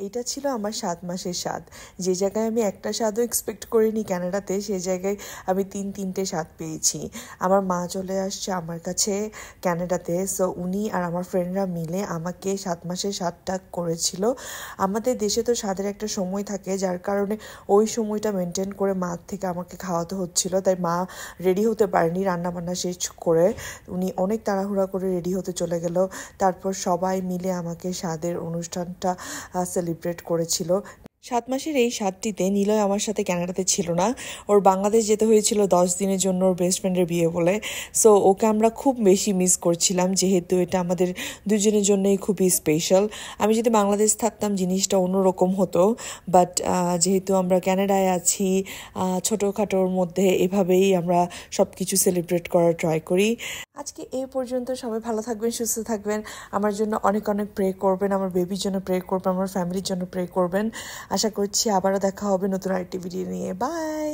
এটা ছিল আমার ৭ মাসের স্বাদ। যে জায়গায় আমি একটা স্বাদও এক্সপেক্ট করিনি কানাডাতে, সেই জায়গায় আমি ৩-৩টে স্বাদ পেয়েছি। আমার মা চলে আসছে আমার কাছে কানাডাতে, সো উনি আর আমার ফ্রেন্ডরা মিলে আমাকে ৭ মাসের স্বাদটা করেছিল। আমাদের দেশে তো স্বাদের একটা সময় থাকে, যার কারণে ওই সময়টা মেনটেন করে মা থেকে আমাকে খাওয়াতে হচ্ছিল। তাই মা রেডি হতে পারেনি রান্নাবান্না শেষ করে, উনি অনেক তাড়াহুড়া করে রেডি হতে চলে গেল। তারপর সবাই মিলে আমাকে স্বাদের অনুষ্ঠানটা সেলিব্রেট করেছিল। ৭ মাসের এই স্বাদটিতে নিলয় আমার সাথে কানাডাতে ছিল না, ওর বাংলাদেশ যেতে হয়েছিল ১০ দিনের জন্য ওর বেস্ট ফ্রেন্ডের বিয়ে বলে। সো ওকে আমরা খুব বেশি মিস করছিলাম, যেহেতু এটা আমাদের দুজনের জন্যই খুবই স্পেশাল। আমি যদি বাংলাদেশ থাকতাম জিনিসটা অন্যরকম হতো, বাট যেহেতু আমরা কানাডায় আছি, ছোটোখাটোর মধ্যে এভাবেই আমরা সব কিছু সেলিব্রেট করার ট্রাই করি। আজকে এই পর্যন্ত। সবাই ভালো থাকবেন, সুস্থ থাকবেন, আমার জন্য অনেক অনেক প্রে করবেন, আমার বেবির জন্য প্রে করবেন, আমার ফ্যামিলির জন্য প্রে করবেন। আশা করছি আবারও দেখা হবে নতুন আরেকটি ভিডিও নিয়ে। বাই।